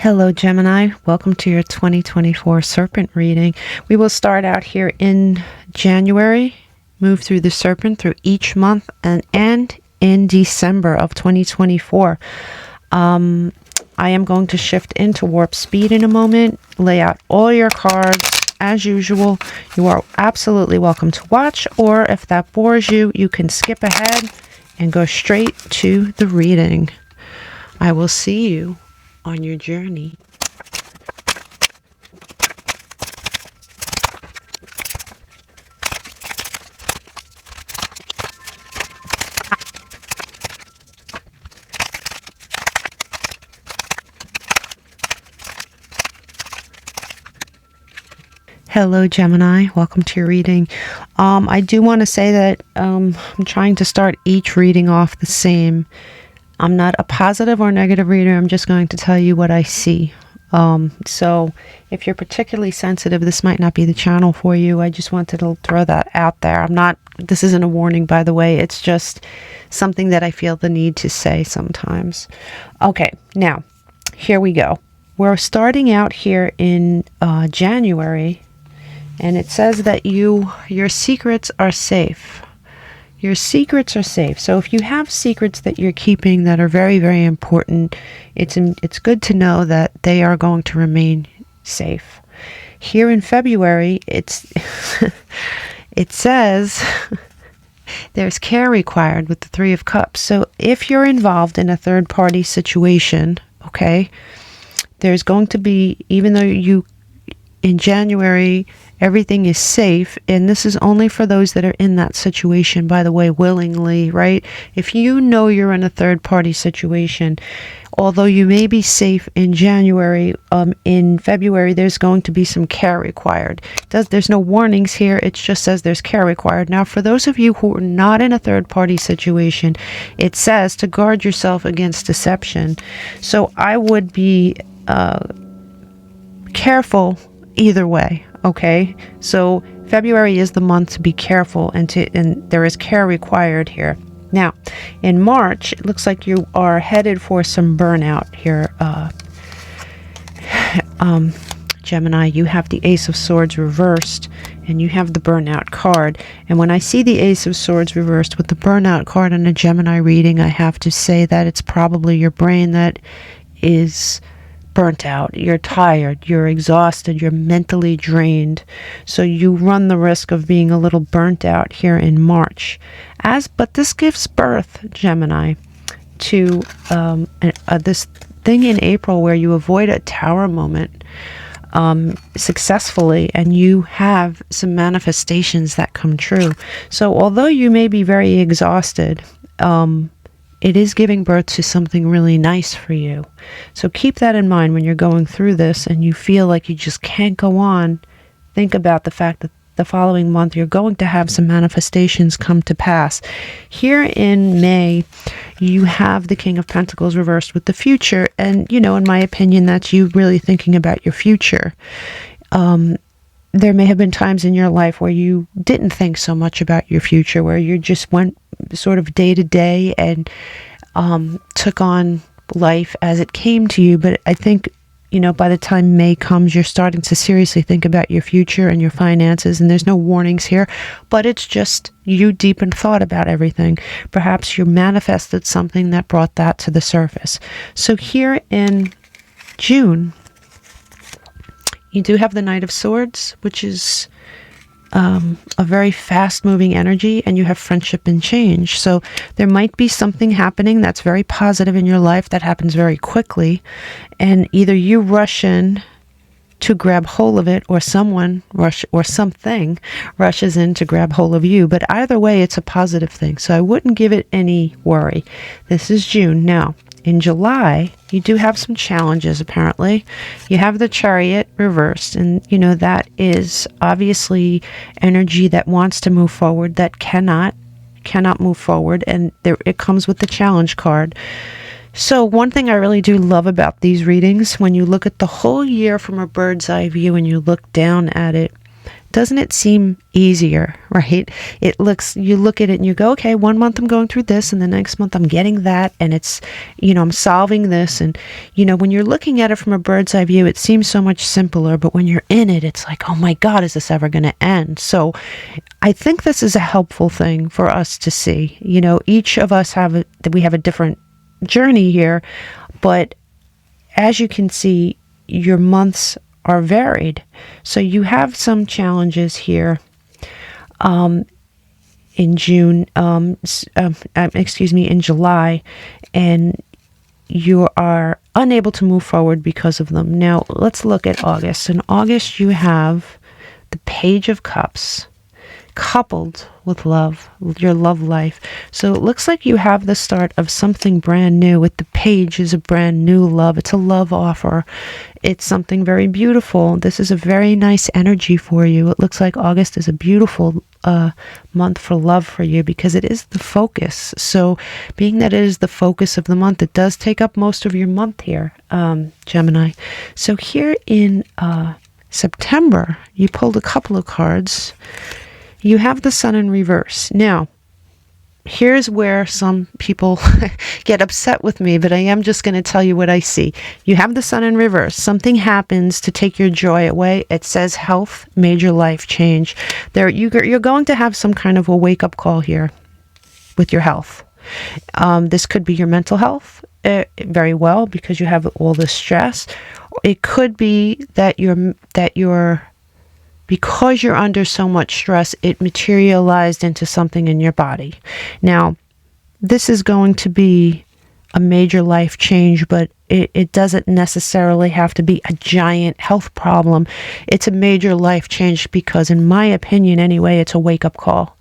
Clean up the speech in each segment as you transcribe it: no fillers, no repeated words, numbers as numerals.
Hello, Gemini. Welcome to your 2024 Serpent reading. We will start out here in January, move through the Serpent through each month, and end in December of 2024. I am going to shift into warp speed in a moment, lay out all your cards as usual. You are absolutely welcome to watch, or if that bores you, you can skip ahead and go straight to the reading. I will see you on your journey. Hello, Gemini. Welcome to your reading. I do want to say that I'm trying to start each reading off the same. I'm not a positive or negative reader. I'm just going to tell you what I see. So if you're particularly sensitive, this might not be the channel for you. I just wanted to throw that out there. This isn't a warning, by the way. It's just something that I feel the need to say sometimes. Okay, now, here we go. We're starting out here in January, and it says that your secrets are safe. Your secrets are safe. So if you have secrets that you're keeping that are very, very important, it's good to know that they are going to remain safe. Here in February, it says there's care required with the Three of Cups. So if you're involved in a third-party situation, okay, there's going to be, even though in January, everything is safe, and this is only for those that are in that situation, by the way, willingly, right? If you know you're in a third-party situation, although you may be safe in January, in February, there's going to be some care required. There's no warnings here. It just says there's care required. Now, for those of you who are not in a third-party situation, it says to guard yourself against deception. So I would be careful either way. Okay, so February is the month to be careful, and there is care required here. Now, in March, it looks like you are headed for some burnout here. Gemini, you have the Ace of Swords reversed, and you have the burnout card. And when I see the Ace of Swords reversed with the burnout card in a Gemini reading, I have to say that it's probably your brain that is burnt out. You're tired, you're exhausted, you're mentally drained. So you run the risk of being a little burnt out here in March. But this gives birth, Gemini, to this thing in April where you avoid a tower moment successfully, and you have some manifestations that come true. So although you may be very exhausted, it is giving birth to something really nice for you. So keep that in mind when you're going through this and you feel like you just can't go on. Think about the fact that the following month you're going to have some manifestations come to pass. Here in May, you have the King of Pentacles reversed with the future. And, in my opinion, that's you really thinking about your future. There may have been times in your life where you didn't think so much about your future, where you just went sort of day to day and took on life as it came to you. But I think, by the time May comes, you're starting to seriously think about your future and your finances, and there's no warnings here, but it's just you deep in thought about everything. Perhaps you manifested something that brought that to the surface. So here in June, you do have the Knight of Swords, which is a very fast-moving energy, and you have friendship and change. So there might be something happening that's very positive in your life that happens very quickly, and either you rush in to grab hold of it, or something rushes in to grab hold of you. But either way, it's a positive thing. So I wouldn't give it any worry. This is June. Now, in July, you do have some challenges, apparently. You have the Chariot reversed, and, that is obviously energy that wants to move forward, that cannot move forward, and it comes with the challenge card. So one thing I really do love about these readings, when you look at the whole year from a bird's eye view and you look down at it, doesn't it seem easier, right? You look at it and you go, okay, 1 month I'm going through this, and the next month I'm getting that, and it's, I'm solving this. And, when you're looking at it from a bird's eye view, it seems so much simpler, but when you're in it, it's like, oh my God, is this ever going to end? So I think this is a helpful thing for us to see. Each of us we have a different journey here, but as you can see, your months are varied. So you have some challenges here in June, in July, and you are unable to move forward because of them. Now, let's look at August. In August, you have the Page of Cups coupled with love, your love life. So it looks like you have the start of something brand new. With the page is a brand new love. It's a love offer. It's something very beautiful. This is a very nice energy for you. It looks like August is a beautiful month for love for you because it is the focus. So being that it is the focus of the month, it does take up most of your month here, Gemini. So here in September, you pulled a couple of cards. You have the Sun in reverse. Now, here's where some people get upset with me, but I am just going to tell you what I see. You have the Sun in reverse. Something happens to take your joy away. It says health, major life change. You're going to have some kind of a wake-up call here with your health. This could be your mental health very well because you have all this stress. It could be that because you're under so much stress, it materialized into something in your body. Now, this is going to be a major life change, but it doesn't necessarily have to be a giant health problem. It's a major life change because, in my opinion anyway, it's a wake-up call.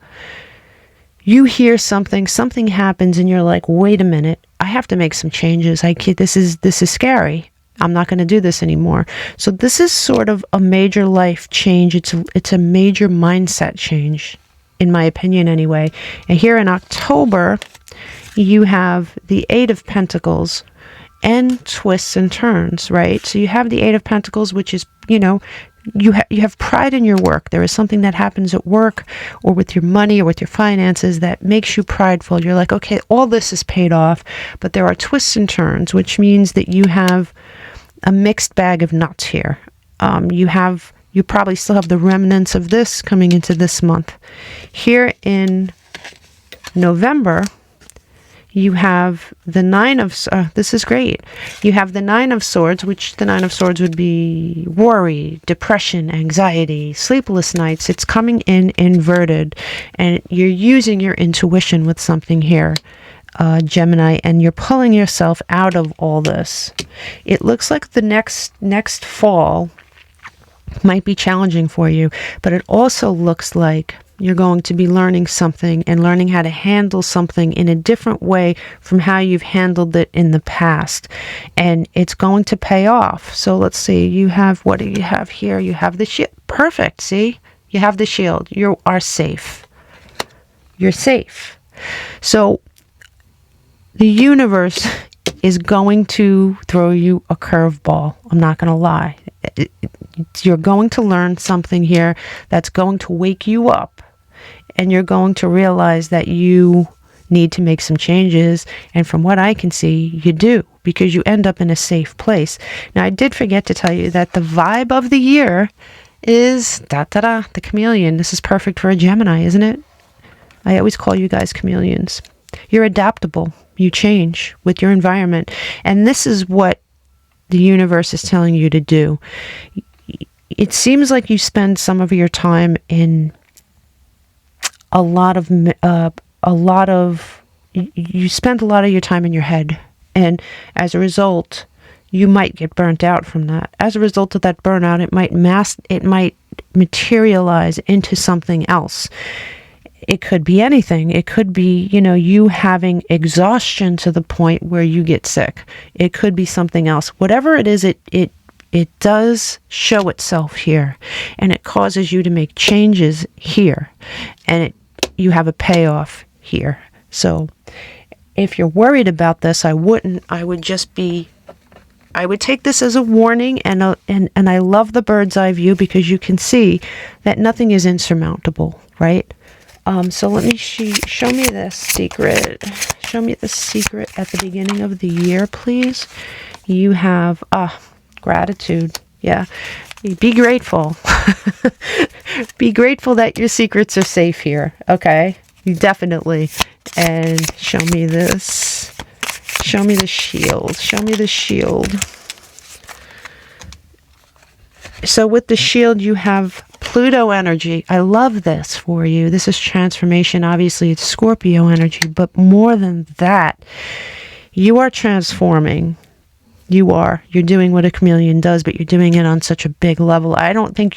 You hear something happens, and you're like, wait a minute, I have to make some changes. This is scary. I'm not going to do this anymore. So this is sort of a major life change. It's a major mindset change, in my opinion anyway. And here in October, you have the Eight of Pentacles and twists and turns, right? So you have the Eight of Pentacles, which is, you have pride in your work. There is something that happens at work or with your money or with your finances that makes you prideful. You're like, okay, all this is paid off, but there are twists and turns, which means that you have a mixed bag of nuts here. You probably still have the remnants of this coming into this month. Here in November, you have the this is great. You have the Nine of Swords, which the Nine of Swords would be worry, depression, anxiety, sleepless nights. It's coming in inverted, and you're using your intuition with something here, Gemini, and you're pulling yourself out of all this. It looks like the next fall might be challenging for you, but it also looks like you're going to be learning something and learning how to handle something in a different way from how you've handled it in the past, and it's going to pay off. So let's see, what do you have here? You have the shield. Perfect. See, you have the shield. You are safe. You're safe. So the universe is going to throw you a curveball. I'm not going to lie. You're going to learn something here that's going to wake you up, and you're going to realize that you need to make some changes. And from what I can see, you do, because you end up in a safe place. Now, I did forget to tell you that the vibe of the year is the chameleon. This is perfect for a Gemini, isn't it? I always call you guys chameleons. You're adaptable. You change with your environment. And this is what the universe is telling you to do. It seems like you spend some of your time in you spend a lot of your time in your head. And as a result, you might get burnt out from that. As a result of that burnout, it might materialize into something else. It could be anything. It could be, you having exhaustion to the point where you get sick. It could be something else. Whatever it is, it does show itself here, and it causes you to make changes here, and you have a payoff here. So if you're worried about this, I would just be I would take this as a warning, and I love the bird's eye view because you can see that nothing is insurmountable, right? So let me show me this secret. Show me the secret at the beginning of the year, please. You have gratitude. Yeah. Be grateful. Be grateful that your secrets are safe here. Okay? Definitely. And show me this. Show me the shield. Show me the shield. So with the shield, you have Pluto energy. I love this for you. This is transformation. Obviously, it's Scorpio energy. But more than that, you are transforming. You're doing what a chameleon does, but you're doing it on such a big level. I don't think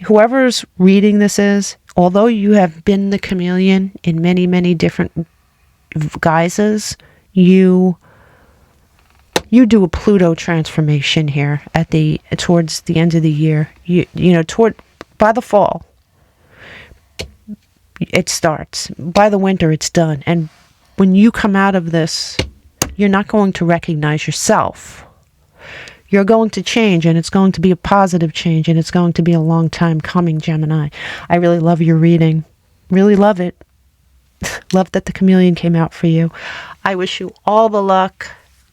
whoever's reading this is, although you have been the chameleon in many, many different guises, you do a Pluto transformation here towards the end of the year. By the fall, it starts. By the winter, it's done. And when you come out of this, you're not going to recognize yourself. You're going to change, and it's going to be a positive change, and it's going to be a long time coming, Gemini. I really love your reading. Really love it. Love that the chameleon came out for you. I wish you all the luck.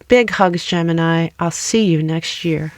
Big hugs, Gemini. I'll see you next year.